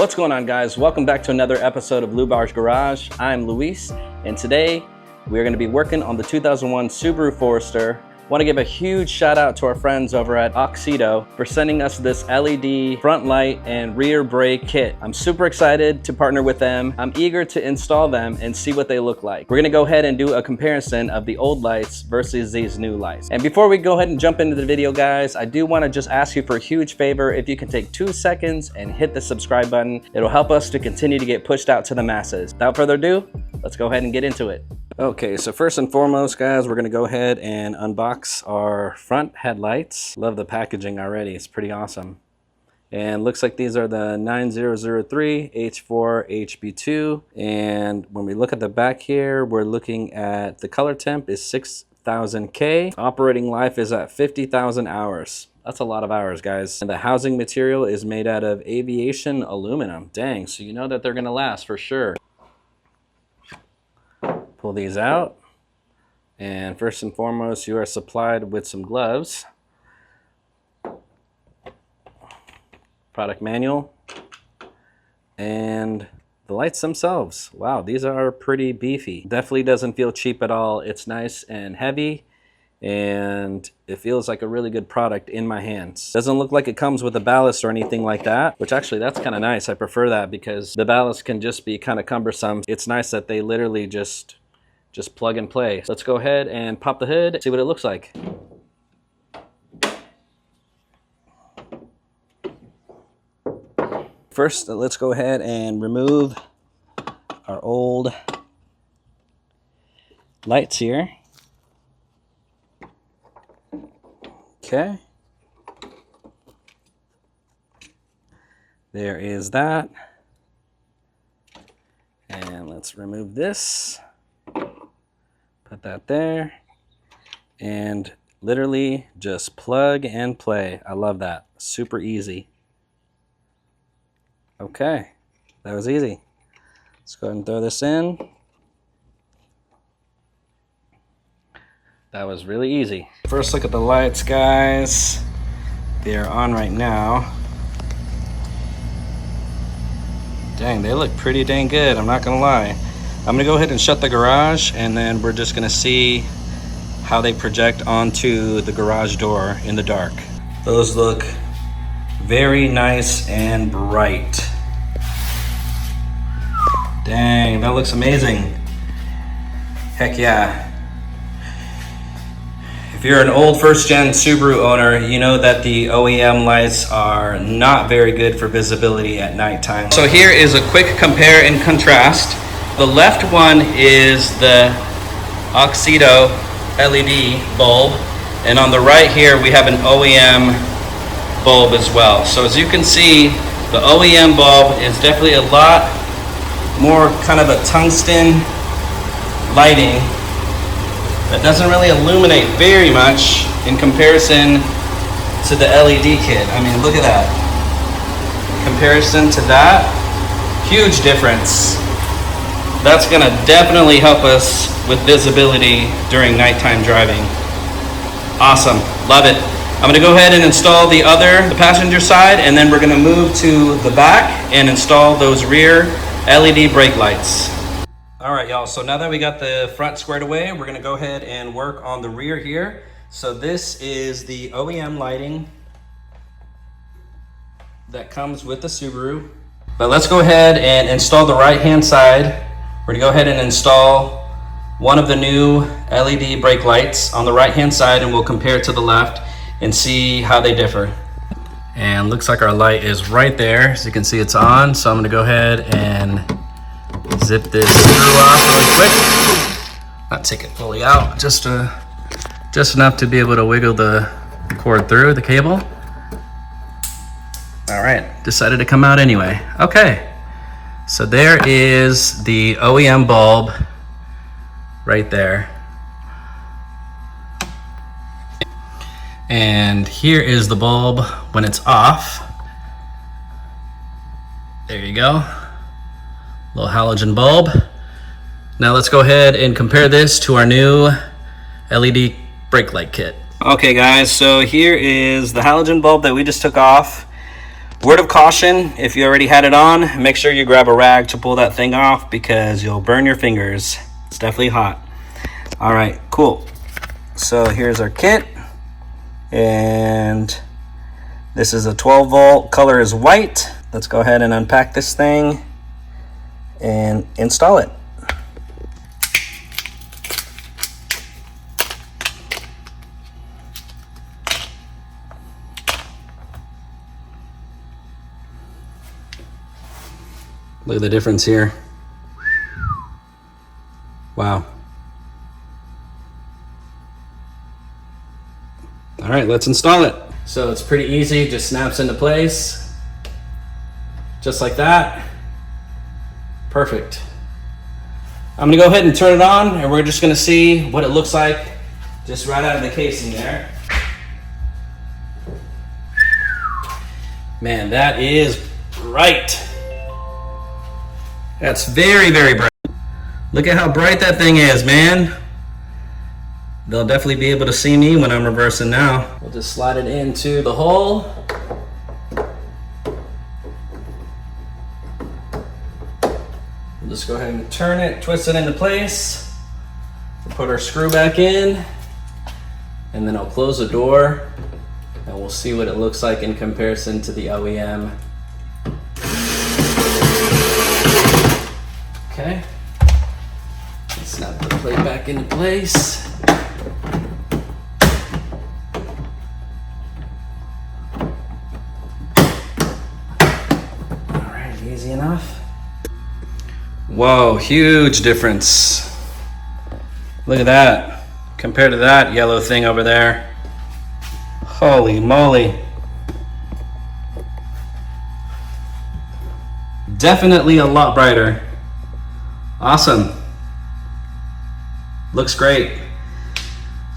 What's going on, guys? Welcome back to another episode of Lubar's Garage. I'm Luis, and today we're going to be working on the 2001 Subaru Forester. Want to give a huge shout out to our friends over at AUXITO for sending us this LED front light and rear brake kit. I'm super excited to partner with them. I'm eager to install them and see what they look like. We're going to go ahead and do a comparison of the old lights versus these new lights. And before we go ahead and jump into the video, guys, I do want to just ask you for a huge favor. If you can take 2 seconds and hit the subscribe button, it'll help us to continue to get pushed out to the masses. Without further ado, let's go ahead and get into it. Okay, so first and foremost, guys, we're gonna go ahead and unbox our front headlights. Love the packaging already, it's pretty awesome. And looks like these are the 9003 H4 HB2. And when we look at the back here, we're looking at the color temp is 6000K. Operating life is at 50,000 hours. That's a lot of hours, guys. And the housing material is made out of aviation aluminum. Dang, so you know that they're gonna last for sure. Pull these out, and first and foremost, you are supplied with some gloves, product manual, and the lights themselves. Wow, these are pretty beefy. Definitely doesn't feel cheap at all. It's nice and heavy, and it feels like a really good product in my hands. Doesn't look like it comes with a ballast or anything like that, which actually that's kind of nice. I prefer that because the ballast can just be kind of cumbersome. It's nice that they literally just plug and play. Let's go ahead and pop the hood, see what it looks like. First, let's go ahead and remove our old lights here. Okay. There is that. And let's remove this. Put that there, and literally just plug and play. I love that. Super easy. Okay, that was easy. Let's go ahead and throw this in. That was really easy. First look at the lights, guys. They're on right now. Dang, they look pretty dang good, I'm not gonna lie. I'm gonna go ahead and shut the garage, and then we're just gonna see how they project onto the garage door in the dark. Those look very nice and bright. Dang, that looks amazing. Heck yeah. If you're an old first-gen Subaru owner, you know that the OEM lights are not very good for visibility at nighttime. So here is a quick compare and contrast. The left one is the AUXITO LED bulb, and on the right here we have an OEM bulb as well. So as you can see, the OEM bulb is definitely a lot more kind of a tungsten lighting that doesn't really illuminate very much in comparison to the LED kit. I mean, look at that. In comparison to that, huge difference. That's gonna definitely help us with visibility during nighttime driving. Awesome, love it. I'm gonna go ahead and install the passenger side, and then we're gonna move to the back and install those rear LED brake lights. All right, y'all, so now that we got the front squared away, we're gonna go ahead and work on the rear here. So this is the OEM lighting that comes with the Subaru. But let's go ahead and install the right-hand side. We're gonna go ahead and install one of the new LED brake lights on the right-hand side, and we'll compare it to the left and see how they differ. And looks like our light is right there. As you can see, it's on. So I'm gonna go ahead and zip this screw off really quick. Not take it fully out, just enough to be able to wiggle the cord through the cable. All right, decided to come out anyway. Okay. So there is the OEM bulb right there. And here is the bulb when it's off. There you go. Little halogen bulb. Now let's go ahead and compare this to our new LED brake light kit. Okay guys, so here is the halogen bulb that we just took off. Word of caution, if you already had it on, make sure you grab a rag to pull that thing off because you'll burn your fingers. It's definitely hot. All right, cool. So here's our kit, and this is a 12 volt, color is white. Let's go ahead and unpack this thing and install it. Look at the difference here. Wow. All right, let's install it. So it's pretty easy, just snaps into place. Just like that. Perfect. I'm gonna go ahead and turn it on and we're just gonna see what it looks like just right out of the casing there. Man, that is bright. That's very, very bright. Look at how bright that thing is, man. They'll definitely be able to see me when I'm reversing now. We'll just slide it into the hole. We'll just go ahead and turn it, twist it into place. We'll put our screw back in, and then I'll close the door, and we'll see what it looks like in comparison to the OEM. Okay, let's snap the plate back into place. All right, easy enough. Whoa, huge difference. Look at that, compared to that yellow thing over there. Holy moly. Definitely a lot brighter. Awesome. Looks great.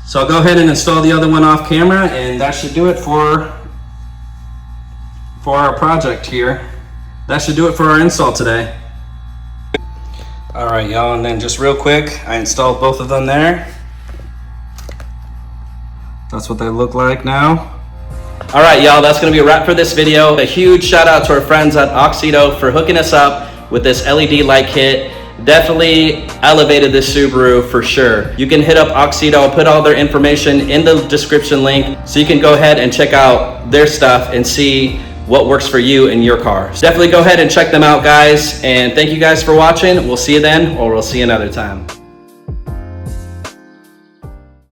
So I'll go ahead and install the other one off camera, and that should do it for our project here. That should do it for our install today. All right, y'all, and then just real quick, I installed both of them there. That's what they look like now. All right, y'all, that's gonna be a wrap for this video. A huge shout out to our friends at AUXITO for hooking us up with this LED light kit. Definitely elevated this Subaru for sure. You can hit up AUXITO. I'll put all their information in the description link so you can go ahead and check out their stuff and see what works for you in your car. So definitely go ahead and check them out, guys. And thank you guys for watching. We'll see you then, or we'll see you another time.